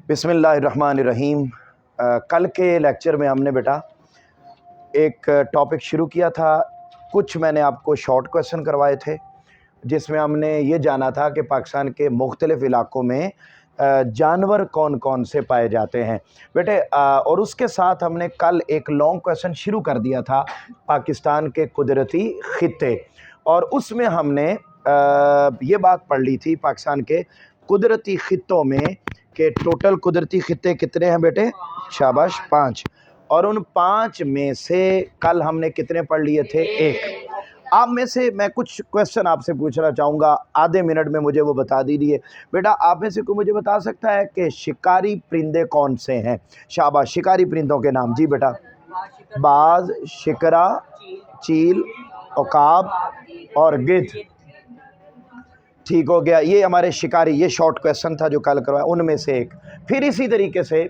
बिस्मिल्लाहिर्रहमानिर्रहीम। कल के लेक्चर में हमने बेटा एक टॉपिक शुरू किया था। कुछ मैंने आपको शॉर्ट क्वेश्चन करवाए थे जिसमें हमने ये जाना था कि पाकिस्तान के मुख्तलिफ़ इलाक़ों में जानवर कौन कौन से पाए जाते हैं बेटे। और उसके साथ हमने कल एक लॉन्ग क्वेश्चन शुरू कर दिया था पाकिस्तान के कुदरती खित्ते, और उसमें हमने ये बात पढ़ ली थी पाकिस्तान के कुदरती खित्तों में कि टोटल कुदरती खित्ते कितने हैं बेटे? शाबाश, 5। और उन 5 में से कल हमने कितने पढ़ लिए थे? 1। आप में से मैं कुछ क्वेश्चन आपसे पूछना चाहूँगा, आधे मिनट में मुझे वो बता दीजिए बेटा। आप में से कोई मुझे बता सकता है कि शिकारी परिंदे कौन से हैं? शाबाश, शिकारी परिंदों के नाम। जी बेटा। बाज, शिकरा, चील, उकाब और गिद्ध। ठीक हो गया, ये हमारे शिकारी। ये शॉर्ट क्वेश्चन था जो कल करवाया, उनमें से एक। फिर इसी तरीके से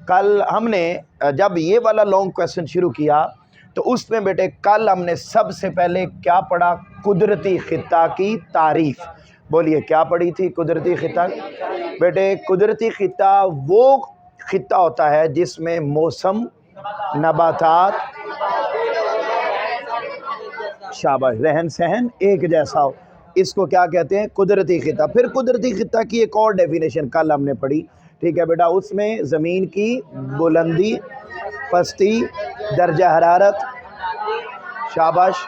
कल हमने जब ये वाला लॉन्ग क्वेश्चन शुरू किया तो उसमें बेटे कल हमने सबसे पहले क्या पढ़ा? कुदरती खित्ता की तारीफ। बोलिए क्या पढ़ी थी? कुदरती खित्ता। बेटे कुदरती खित्ता वो खित्ता होता है जिसमें मौसम, नबातात, शाबाश, रहन सहन एक जैसा हो। इसको क्या कहते हैं? कुदरती खित्ता। फिर कुदरती खित्ता की एक और डेफिनेशन कल हमने पढ़ी, ठीक है बेटा। उसमें ज़मीन की बुलंदी, पस्ती, दर्जा हरारत, शाबाश,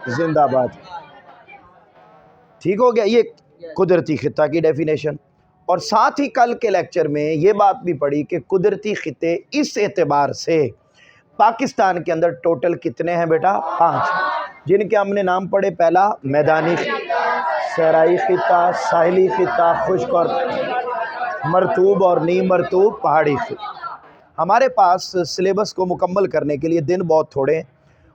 जिंदाबाद। ठीक हो गया, ये कुदरती खित्ता की डेफिनेशन। और साथ ही कल के लेक्चर में ये बात भी पढ़ी कि कुदरती खित्ते इस एतबार से पाकिस्तान के अंदर टोटल कितने हैं बेटा? 5, जिनके हमने नाम पढ़े। पहला मैदानी, सहराई खित्ता, साहिली खित्ता, खुश्क और मरतूब और नी मरतूब पहाड़ी खित्ता। हमारे पास सिलेबस को मुकम्मल करने के लिए दिन बहुत थोड़े हैं,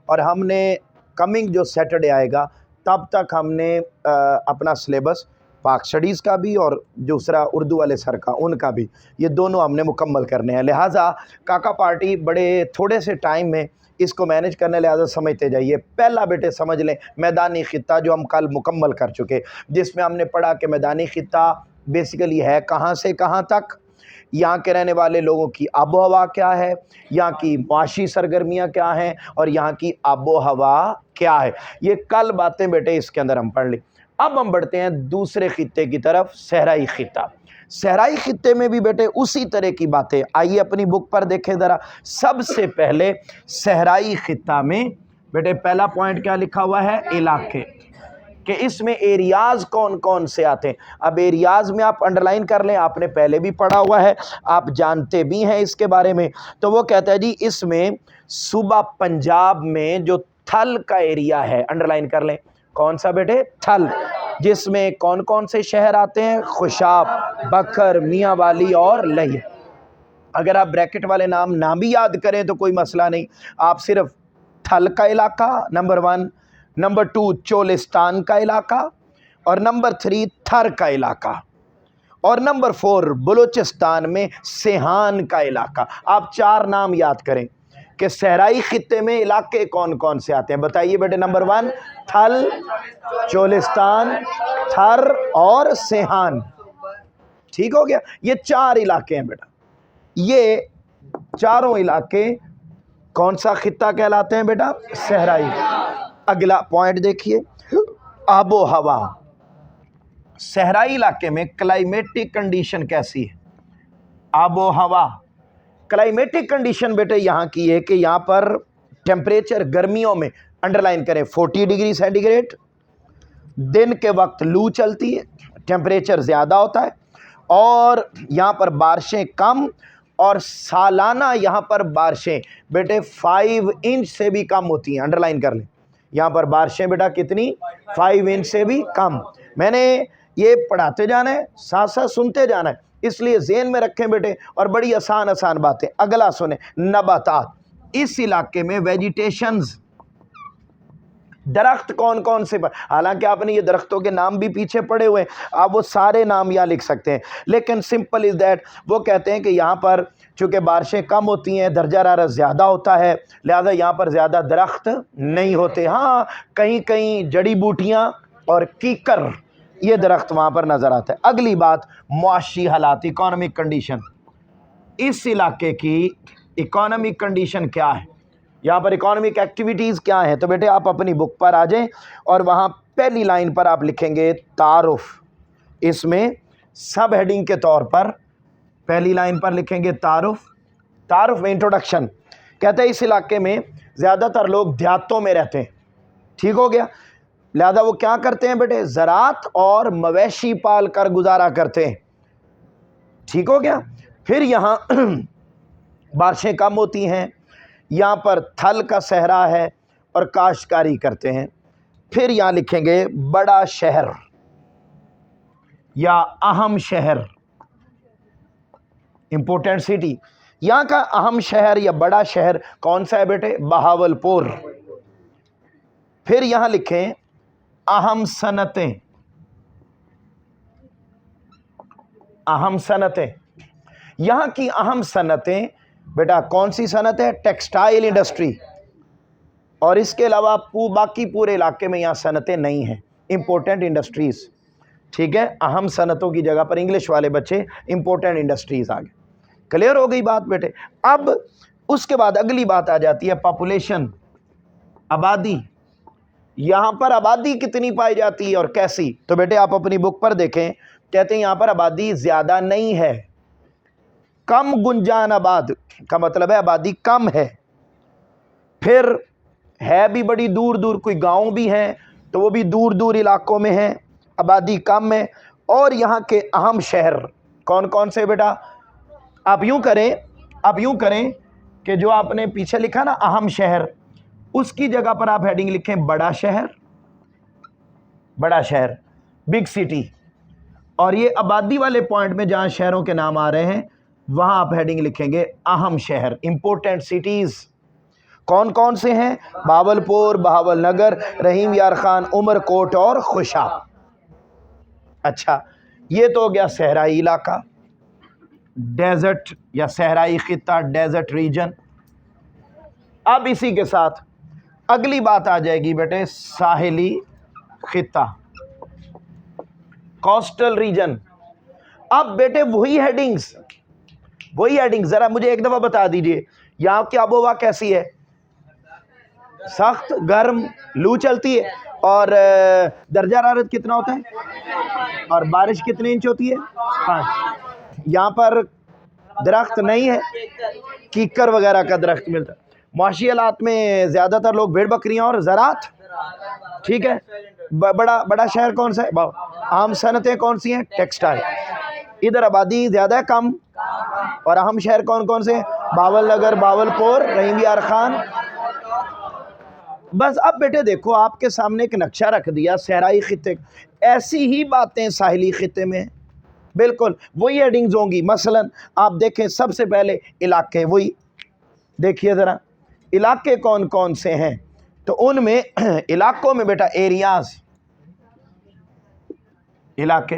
और हमने कमिंग जो सैटरडे आएगा तब तक हमने अपना सिलेबस पाक स्टडीज़ का भी और दूसरा उर्दू वाले सर का, उनका भी, ये दोनों हमने मुकम्मल करने हैं। लिहाजा काका पार्टी बड़े थोड़े से टाइम में इसको मैनेज करने, लिहाजा समझते जाइए। पहला बेटे समझ लें मैदानी खित्ता, जो हम कल मुकम्मल कर चुके, जिसमें हमने पढ़ा कि मैदानी खित्ता बेसिकली है कहाँ से कहाँ तक, यहाँ के रहने वाले लोगों की आबो हवा क्या है, यहाँ की माशी सरगर्मियाँ क्या हैं, और यहाँ की आबो हवा क्या है। ये कल बातें बेटे इसके अंदर हम पढ़ ली। अब हम बढ़ते हैं दूसरे खित्ते की तरफ, सहराई खित्ता। सहराई खित्ते में भी बेटे उसी तरह की बातें। आइए अपनी बुक पर देखें ज़रा। सबसे पहले सहराई खित्ता में बेटे पहला पॉइंट क्या लिखा हुआ है? इलाके, कि इसमें एरियाज़ कौन कौन से आते हैं। अब एरियाज़ में आप अंडरलाइन कर लें, आपने पहले भी पढ़ा हुआ है, आप जानते भी हैं इसके बारे में। तो वो कहता है जी इसमें सूबा पंजाब में जो थल का एरिया है, अंडरलाइन कर लें। कौन सा बेटे? थल। जिसमें कौन कौन से शहर आते हैं? खुशाब, बकर, मियाँ वाली और लही। अगर आप ब्रैकेट वाले नाम ना भी याद करें तो कोई मसला नहीं, आप सिर्फ थल का इलाका नंबर 1, नंबर 2 चोलिस्तान का इलाका, और नंबर 3 थर का इलाका, और नंबर 4 बलूचिस्तान में सेहान का इलाका। आप 4 नाम याद करें कि सहराई खित्ते में इलाके कौन कौन से आते हैं। बताइए बेटे। नंबर 1 थल, चोलिस्तान, थर और सेहान। ठीक हो गया, ये 4 इलाके हैं बेटा। ये चारों इलाके कौन सा खित्ता कहलाते हैं बेटा? सहराई। अगला पॉइंट देखिए, आबो हवा। सहराई इलाके में क्लाइमेटिक कंडीशन कैसी है? आबो हवा, क्लाइमेटिक कंडीशन बेटे यहाँ की है कि यहाँ पर टेम्परेचर गर्मियों में, अंडरलाइन करें, 40 डिग्री सेंटीग्रेड। दिन के वक्त लू चलती है, टेम्परेचर ज़्यादा होता है, और यहाँ पर बारिशें कम, और सालाना यहाँ पर बारिशें बेटे 5 इंच से भी कम होती हैं। अंडरलाइन कर लें, यहाँ पर बारिशें बेटा कितनी? 5 इंच से भी कम। मैंने ये पढ़ाते जाना है, साथ साथ सुनते जाना है, इसलिए ज़हन में रखें बेटे, और बड़ी आसान आसान बातें। अगला सुने, नबातात। इस इलाके में वेजिटेशंस, दरख्त कौन कौन से, हालांकि आपने ये दरख्तों के नाम भी पीछे पड़े हुए हैं, आप वो सारे नाम यहाँ लिख सकते हैं, लेकिन सिंपल इज़ दैट वो कहते हैं कि यहाँ पर चूँकि बारिशें कम होती हैं, दर्जा हरारत ज़्यादा होता है, लिहाजा यहाँ पर ज़्यादा दरख्त नहीं होते। हाँ, कहीं कहीं जड़ी बूटियाँ और कीकर ये दरख्त वहाँ पर नज़र आता है। अगली बात, मुआशी हालात, इकोनॉमिक कंडीशन। इस इलाके की इकोनॉमिक कंडीशन क्या है, यहाँ पर इकोनॉमिक एक्टिविटीज़ क्या हैं? तो बेटे आप अपनी बुक पर आ जाएं और वहाँ पहली लाइन पर आप लिखेंगे तारुफ। इसमें सब हेडिंग के तौर पर पहली लाइन पर लिखेंगे तारुफ। तारुफ में इंट्रोडक्शन। कहते हैं इस इलाके में ज़्यादातर लोग देहातों में रहते हैं, ठीक हो गया, लिहाजा वो क्या करते हैं बेटे, ज़राअत और मवेशी पाल कर गुजारा करते हैं, ठीक हो गया। फिर यहाँ बारिशें कम होती हैं, यहाँ पर थल का सहरा है और काश्तकारी करते हैं। फिर यहाँ लिखेंगे बड़ा शहर या अहम शहर, इंपॉर्टेंट सिटी। यहाँ का अहम शहर या बड़ा शहर कौन सा है बेटे, बहावलपुर। फिर यहाँ लिखें अहम सनतें, अहम सनतें। यहाँ की अहम सनतें बेटा कौन सी सनत है, टेक्सटाइल इंडस्ट्री। और इसके अलावा बाकी पूरे इलाके में यहाँ सनतें नहीं हैं, इंपॉर्टेंट इंडस्ट्रीज़, ठीक है। अहम सनतों की जगह पर इंग्लिश वाले बच्चे इंपॉर्टेंट इंडस्ट्रीज़ आ गए। क्लियर हो गई बात बेटे। अब उसके बाद अगली बात आ जाती है पॉपुलेशन, आबादी। यहाँ पर आबादी कितनी पाई जाती है और कैसी? तो बेटे आप अपनी बुक पर देखें, कहते हैं यहाँ पर आबादी ज़्यादा नहीं है, कम गुंजान आबाद का मतलब है आबादी कम है। फिर है भी बड़ी दूर दूर, कोई गांव भी हैं तो वो भी दूर दूर इलाकों में हैं, आबादी कम है। और यहाँ के अहम शहर कौन कौन से बेटा? आप यूँ करें कि जो आपने पीछे लिखा ना अहम शहर, उसकी जगह पर आप हेडिंग लिखें बड़ा शहर, बड़ा शहर, बिग सिटी। और ये आबादी वाले पॉइंट में जहाँ शहरों के नाम आ रहे हैं वहाँ आप हेडिंग लिखेंगे अहम शहर, इंपॉर्टेंट सिटीज़। कौन कौन से हैं? बावलपुर, बहावलनगर, रहीम यार खान, उमरकोट और खुशाब। अच्छा, ये तो हो गया सहराई इलाका, डेजर्ट या सहराई खित्ता, डेजर्ट रीजन। अब इसी के साथ अगली बात आ जाएगी बेटे साहिली खित्ता, कोस्टल रीजन। अब बेटे वही हेडिंग्स, ज़रा मुझे एक दफ़ा बता दीजिए, यहाँ की आबोहवा कैसी है? सख्त गर्म, लू चलती है। और दर्जा हरारत कितना होता है? और बारिश कितने इंच होती है? 5। यहाँ पर दरख्त नहीं है, कीकर वगैरह का दरख्त मिलता है। मुआशी हालात में ज़्यादातर लोग भेड़ बकरियाँ और ज़राअत, ठीक है। बड़ा शहर कौन सा है? आम सनतें कौन सी हैं? टेक्सटाइल। इधर आबादी ज़्यादा है, कम। और अहम शहर कौन कौन से? बावलनगर, बावलपुर, रहीम यार खान। बस अब बेटे देखो आपके सामने एक नक्शा रख दिया सहराई खित्ते, ऐसी ही बातें साहिली खित्ते में बिल्कुल वही हेडिंग्स होंगी। मसलन आप देखें सबसे पहले इलाके, वही देखिए ज़रा इलाके कौन कौन से हैं। तो उनमें इलाकों में बेटा एरियाज़, इलाके।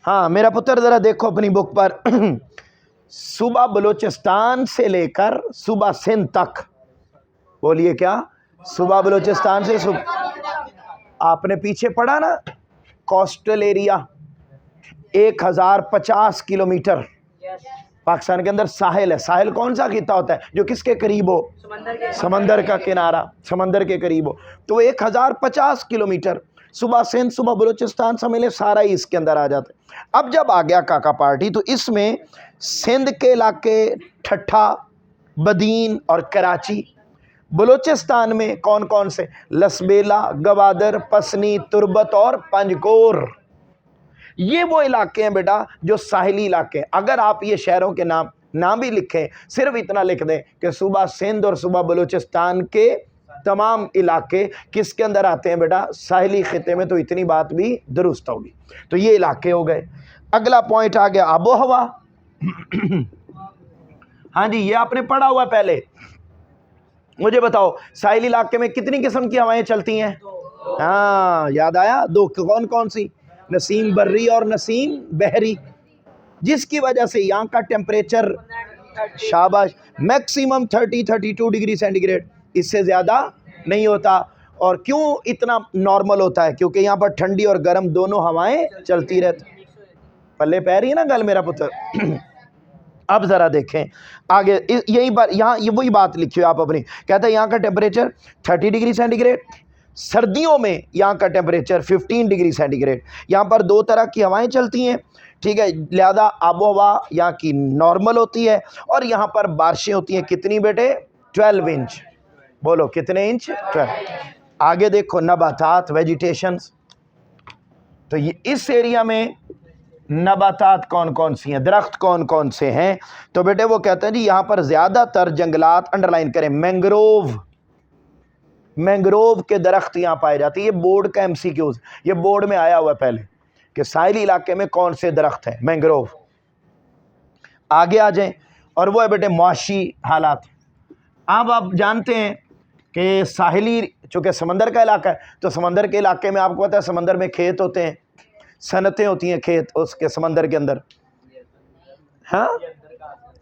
हाँ मेरा पुत्र ज़रा देखो अपनी बुक पर सूबा बलूचिस्तान से लेकर सूबा सिंध तक। बोलिए क्या? सूबा बलूचिस्तान से आपने पीछे पढ़ा ना कोस्टल एरिया 1050 किलोमीटर पाकिस्तान के अंदर साहिल है। साहिल कौन सा खित्ता होता है? जो किसके करीब हो? समंदर का किनारा, समंदर के करीब हो। तो 1050 किलोमीटर सूबा सिंध, सूबा बलूचिस्तान समझ सारा ही इसके अंदर आ जाता है। अब जब आ गया काका पार्टी तो इसमें सिंध के इलाके ठट्ठा, बदीन और कराची। बलूचिस्तान में कौन कौन से? लसबेला, गवादर, पसनी, तुर्बत और पंजकोर। ये वो इलाके हैं बेटा जो साहिली इलाके। अगर आप ये शहरों के नाम ना भी लिखें, सिर्फ इतना लिख दें कि सूबा सिंध और सूबा बलूचिस्तान के तमाम इलाके किसके अंदर आते हैं बेटा? साहिली खित्ते में, तो इतनी बात भी दुरुस्त होगी। तो ये इलाके हो गए। अगला पॉइंट आ गया आबो हवा। हाँ जी, ये आपने पढ़ा हुआ पहले। मुझे बताओ साहिली इलाके में कितनी किस्म की हवाएं चलती हैं? हाँ याद आया, 2। कौन कौन सी? नसीम बर्री और नसीम बहरी, जिसकी वजह से यहाँ का टेम्परेचर शाबाश मैक्सिमम 30-32 डिग्री सेंटीग्रेड, इससे ज़्यादा नहीं होता। और क्यों इतना नॉर्मल होता है? क्योंकि यहाँ पर ठंडी और गर्म दोनों हवाएं चलती रहती। पल्ले पै रही है ना गल मेरा पुत्र? अब ज़रा देखें आगे, यही बात यहाँ ये वही बात लिखी हो आप अपनी। कहता है यहाँ का टेम्परेचर 30 डिग्री सेंटीग्रेड, सर्दियों में यहाँ का टेम्परेचर 15 डिग्री सेंटीग्रेड। यहाँ पर दो तरह की हवाएं चलती हैं, ठीक है, लिहाजा आबो हवा यहाँ की नॉर्मल होती है। और यहाँ पर बारिशें होती हैं कितनी बेटे? 12 इंच। बोलो कितने इंच? 12। आगे देखो नबातात, वेजिटेशंस। तो ये इस एरिया में नबातात कौन कौन सी हैं, दरख्त कौन कौन से हैं? तो बेटे वो कहते हैं जी यहाँ पर ज़्यादातर जंगलात, अंडरलाइन करें, मैंग्रोव, मैंग्रोव के दरख्त यहाँ पाए जाते हैं। ये बोर्ड का MCQs, ये बोर्ड में आया हुआ है पहले कि साहिली इलाके में कौन से दरख्त हैं, मैंग्रोव। आगे आ जाएं, और वो है बेटे मुआशी हालात। अब आप जानते हैं कि साहिली चूँकि समंदर का इलाका है, तो समंदर के इलाके में आपको पता है समंदर में खेत होते हैं, सनतें होती हैं खेत उसके समंदर के अंदर। हाँ,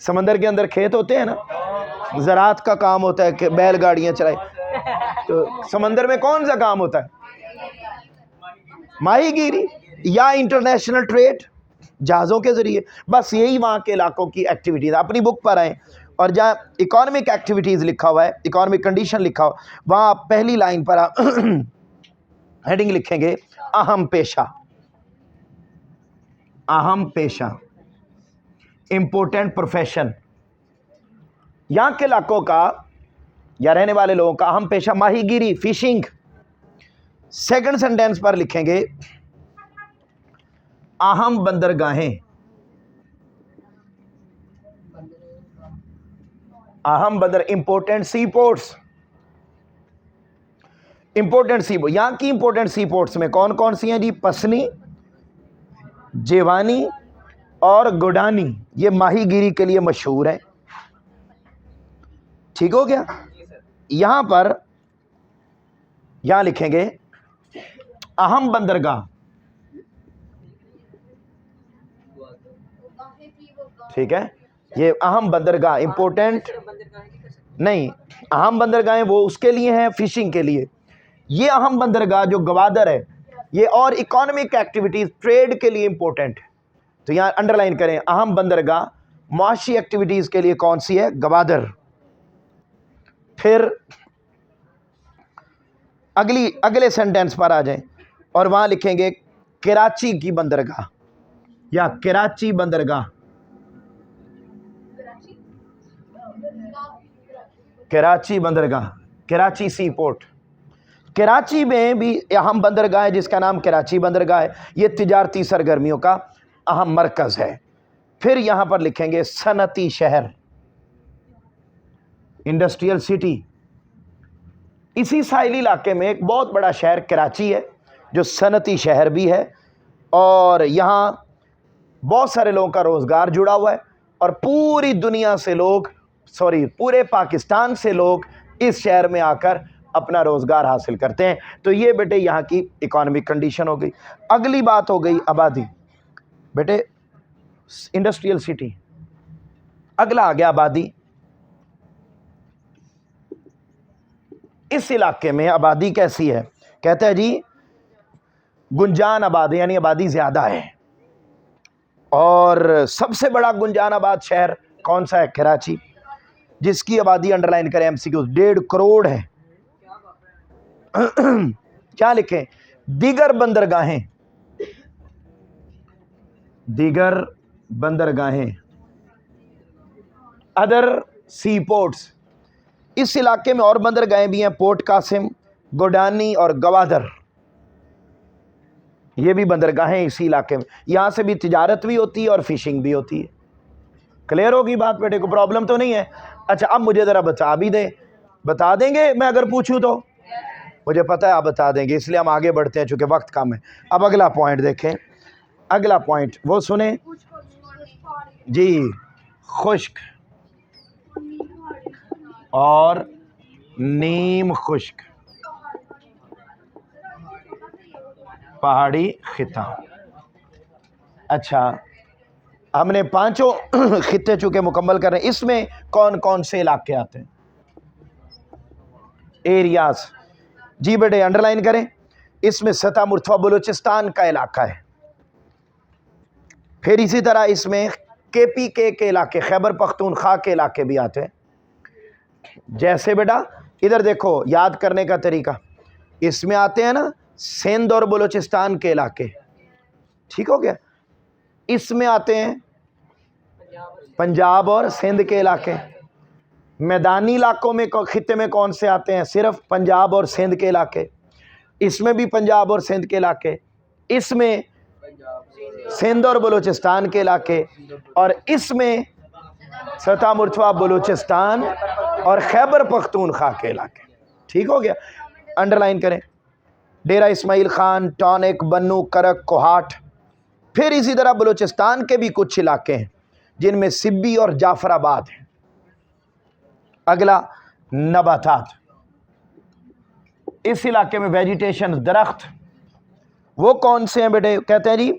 समंदर के अंदर खेत होते हैं ना, ज़राअत का काम होता है कि बैलगाड़ियाँ चलाए। तो समंदर में कौन सा काम होता है? माहीगीरी या इंटरनेशनल ट्रेड, जहाज़ों के ज़रिए। बस यही वहाँ के इलाकों की एक्टिविटीज़। अपनी बुक पर आएँ और जहाँ इकोनॉमिक एक्टिविटीज़ लिखा हुआ है, इकोनॉमिक कंडीशन लिखा हुआ, वहाँ पहली लाइन पर हेडिंग लिखेंगे अहम पेशा, अहम पेशा, इम्पोर्टेंट प्रोफेशन। यहाँ के इलाकों का या रहने वाले लोगों का अहम पेशा माहीगीरी, फिशिंग। सेकंड सेंटेंस पर लिखेंगे अहम बंदरगाहें, अहम बंदर, इंपोर्टेंट सी पोर्ट्स, इंपोर्टेंट सी पोर्ट। यहाँ की इंपोर्टेंट सी पोर्ट्स में कौन कौन सी हैं जी? पसनी, जेवानी और गुडानी। ये माहीगीरी के लिए मशहूर है। ठीक हो गया? यहां पर यहां लिखेंगे अहम बंदरगाह, ठीक है, ये अहम बंदरगाह, इंपोर्टेंट नहीं, अहम बंदरगाहें वो उसके लिए हैं फिशिंग के लिए। ये अहम बंदरगाह जो गवादर है ये और इकोनॉमिक एक्टिविटीज, ट्रेड के लिए इंपॉर्टेंट है। तो यहाँ अंडरलाइन करें अहम बंदरगाह, मुआशी एक्टिविटीज के लिए कौन सी है? गवादर। फिर अगले सेंटेंस पर आ जाएं और वहां लिखेंगे कराची की बंदरगाह या कराची बंदरगाह, कराची बंदरगाह, कराची सी पोर्ट। कराची में भी अहम बंदरगाह है जिसका नाम कराची बंदरगाह है। ये तिजारती सरगर्मियों का अहम मरकज है। फिर यहां पर लिखेंगे सनती शहर, इंडस्ट्रियल सिटी। इसी साहिली इलाके में एक बहुत बड़ा शहर कराची है जो सनती शहर भी है, और यहाँ बहुत सारे लोगों का रोज़गार जुड़ा हुआ है, और पूरी दुनिया से लोग, पूरे पाकिस्तान से लोग इस शहर में आकर अपना रोज़गार हासिल करते हैं। तो ये बेटे यहाँ की इकोनॉमिक कंडीशन हो गई। अगली बात हो गई आबादी। बेटे इंडस्ट्रियल सिटी, अगला आ गया आबादी। इस इलाके में आबादी कैसी है? कहते हैं जी गुंजान आबादी, यानी आबादी ज़्यादा है। और सबसे बड़ा गुंजान आबाद शहर कौन सा है? कराची, जिसकी आबादी अंडरलाइन करें MCQ 1.5 करोड़ है। क्या लिखें? दीगर बंदरगाहें, दीगर बंदरगाहें, अदर सी पोर्ट्स। इस इलाके में और बंदरगाहें भी हैं, पोर्ट कासिम, गोडानी और गवादर, ये भी बंदरगाहें इसी इलाके में। यहाँ से भी तिजारत भी होती है और फिशिंग भी होती है। क्लियर होगी बात बेटे? को प्रॉब्लम तो नहीं है? अच्छा, अब मुझे ज़रा बता भी दें। बता देंगे मैं अगर पूछूं तो? मुझे पता है आप बता देंगे, इसलिए हम आगे बढ़ते हैं चूँकि वक्त कम है। अब अगला पॉइंट देखें, अगला पॉइंट वो सुने जी, खुश्क और नीम खुश्क पहाड़ी खिता। अच्छा, हमने पांचों खिते चुके मुकम्मल कर रहे हैं। इसमें कौन कौन से इलाके आते हैं? एरियाज। जी बेटे अंडरलाइन करें। इसमें सतह मुर्तफा बलूचिस्तान का इलाका है। फिर इसी तरह इसमें KPK के इलाके, खैबर पख्तूनख्वा के इलाके भी आते हैं। जैसे बेटा इधर देखो, याद करने का तरीका, इसमें आते हैं ना सिंध और बलूचिस्तान के इलाके, ठीक हो गया। इसमें आते हैं पंजाब और सिंध के इलाके। मैदानी इलाकों में खित्ते में कौन से आते हैं? सिर्फ पंजाब और सिंध के इलाके। इसमें भी पंजाब और सिंध के इलाके, इसमें सिंध और बलूचिस्तान के इलाके, और इसमें सतह मुर्तफा बलूचिस्तान और खैबर पख्तूनख्वा के इलाके। ठीक हो गया, अंडरलाइन करें। डेरा इस्माइल खान, टॉनिक, बन्नू, करक, कोहाट। फिर इसी तरह बलूचिस्तान के भी कुछ इलाके हैं जिनमें सिब्बी और जाफराबाद है। अगला नबातात, इस इलाके में वेजिटेशन, दरख्त, वो कौन से हैं बेटे? कहते हैं जी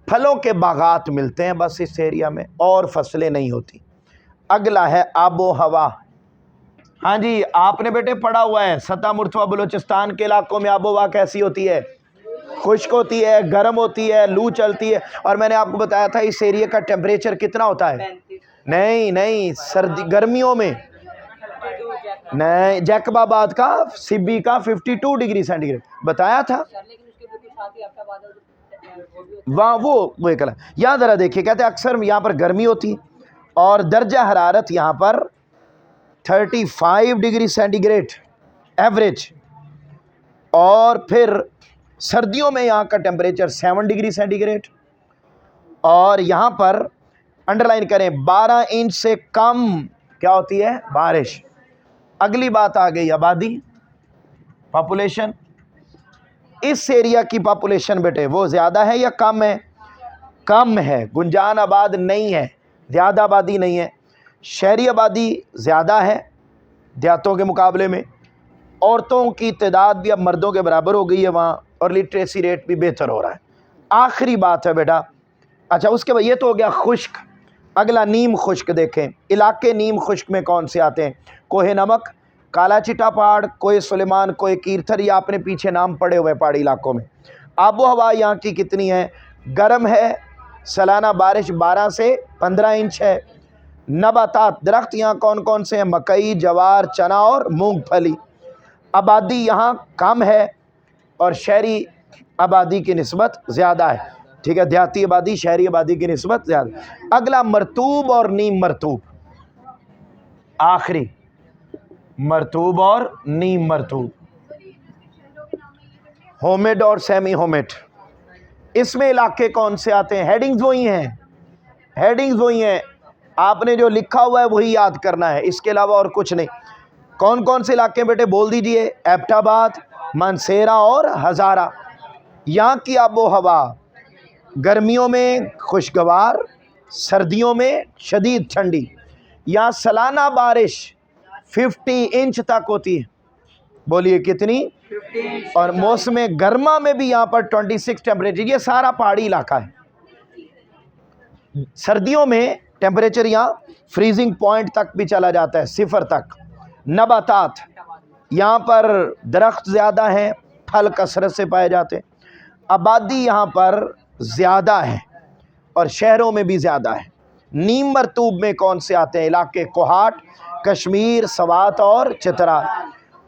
फलों के बागात मिलते हैं बस इस एरिया में, और फसलें नहीं होती। अगला है आबो हवा। हाँ जी, आपने बेटे पढ़ा हुआ है सतह मुर्तफा बलूचिस्तान के इलाकों में आबो हवा कैसी होती है? खुश्क होती है, गर्म होती है, लू चलती है। और मैंने आपको बताया था इस एरिया का टेम्परेचर कितना होता है? नहीं, सर्दी गर्मियों में नहीं, जैकबाबाद का, सिब्बी का 52 डिग्री सेंटीग्रेड बताया था वहाँ, वो एक यहाँ जरा देखिए, कहते हैं अक्सर यहाँ पर गर्मी होती और दर्जा हरारत यहाँ पर 35 डिग्री सेंटीग्रेड एवरेज, और फिर सर्दियों में यहाँ का टेम्परेचर 7 डिग्री सेंटीग्रेड, और यहाँ पर अंडरलाइन करें 12 इंच से कम क्या होती है? बारिश। अगली बात आ गई आबादी, पॉपुलेशन। इस एरिया की पॉपुलेशन बेटे वो ज़्यादा है या कम है? कम है, गुंजान आबाद नहीं है, ज़्यादा आबादी नहीं है। शहरी आबादी ज़्यादा है देहातों के मुकाबले में। औरतों की तादाद भी अब मर्दों के बराबर हो गई है वहाँ, और लिटरेसी रेट भी बेहतर हो रहा है। आखिरी बात है बेटा, अच्छा उसके बाद ये तो हो गया खुश्क। अगला नीम खुश्क देखें, इलाके नीम खुश्क में कौन से आते हैं? कोहे नमक, काला चिटा पहाड़, कोहे सुलेमान, कोहे कीर्थर, या आपने पीछे नाम पड़े हुए पहाड़ी इलाकों में। आबो हवा यहाँ की कितनी है? गर्म है, सालाना बारिश 12 से 15 इंच है। नबातात, दरख्त यहाँ कौन कौन से हैं? मकई, जवार, चना और मूंगफली। आबादी यहाँ कम है और शहरी आबादी की निस्बत ज़्यादा है। ठीक है, देहाती आबादी शहरी आबादी की निस्बत ज़्यादा। अगला मरतूब और नीम मरतूब, आखिरी मरतूब और नीम मरतूब, होमिड और सेमी होमिड। इसमें इलाके कौन से आते हैं? हेडिंग्स वही हैं, हेडिंग्स वही हैं, आपने जो लिखा हुआ है वही याद करना है, इसके अलावा और कुछ नहीं। कौन कौन से इलाके बेटे बोल दीजिए? एबटाबाद, मानसेरा और हज़ारा। यहाँ की आबो हवा गर्मियों में खुशगवार, सर्दियों में शदीद ठंडी। यहाँ सालाना बारिश 50 इंच तक होती है। बोलिए कितनी? 50। और मौसम गर्मा में भी यहाँ पर 26 टेम्परेचर। ये सारा पहाड़ी इलाका है। सर्दियों में टेम्परेचर यहाँ फ्रीजिंग पॉइंट तक भी चला जाता है, 0 तक। नबातात, यहाँ पर दरख्त ज़्यादा हैं, फल कसरत से पाए जाते हैं। आबादी यहाँ पर ज़्यादा है और शहरों में भी ज़्यादा है। नीम मरतूब में कौन से आते हैं इलाके? कोहाट, कश्मीर, सवात और चतरा।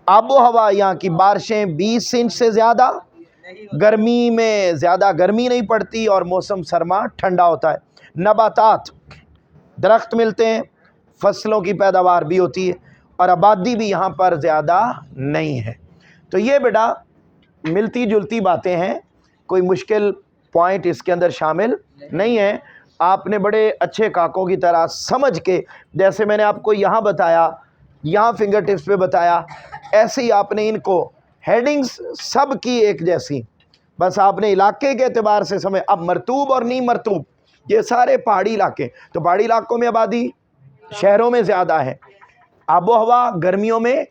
आबो हवा यहाँ की बारिशें 20 इंच से ज़्यादा, गर्मी में ज़्यादा गर्मी नहीं पड़ती और मौसम सरमा ठंडा होता है। नबातात, दरख्त मिलते हैं, फसलों की पैदावार भी होती है, और आबादी भी यहाँ पर ज़्यादा नहीं है। तो ये बेटा मिलती जुलती बातें हैं, कोई मुश्किल पॉइंट इसके अंदर शामिल नहीं है। आपने बड़े अच्छे काकों की तरह समझ के, जैसे मैंने आपको यहाँ बताया, यहाँ फिंगर टिप्स पे बताया, ऐसे ही आपने इनको हेडिंग्स सब की एक जैसी, बस आपने इलाके के एतबार से समझ। अब मरतूब और नीम मरतूब ये सारे पहाड़ी इलाके, तो पहाड़ी इलाकों में आबादी शहरों में ज़्यादा है। आबो हवा गर्मियों में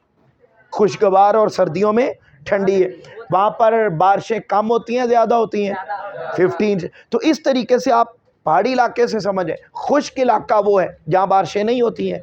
खुशगवार और सर्दियों में ठंडी है। वहाँ पर बारिशें कम होती हैं, ज़्यादा होती हैं, 15। तो इस तरीके से आप पहाड़ी इलाके से समझें। खुश्क इलाका वो है जहाँ बारिशें नहीं होती हैं,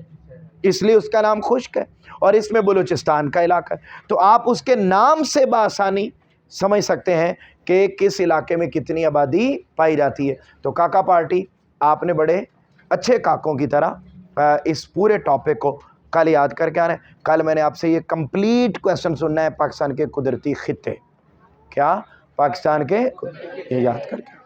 इसलिए उसका नाम खुश्क है, और इसमें बलूचिस्तान का इलाका है। तो आप उसके नाम से बासानी समझ सकते हैं कि किस इलाके में कितनी आबादी पाई जाती है। तो काका पार्टी, आपने बड़े अच्छे काकों की तरह इस पूरे टॉपिक को कल याद करके आना है। कल मैंने आपसे ये कंप्लीट क्वेश्चन सुनना है, पाकिस्तान के कुदरती खित्ते, क्या पाकिस्तान के, ये याद करके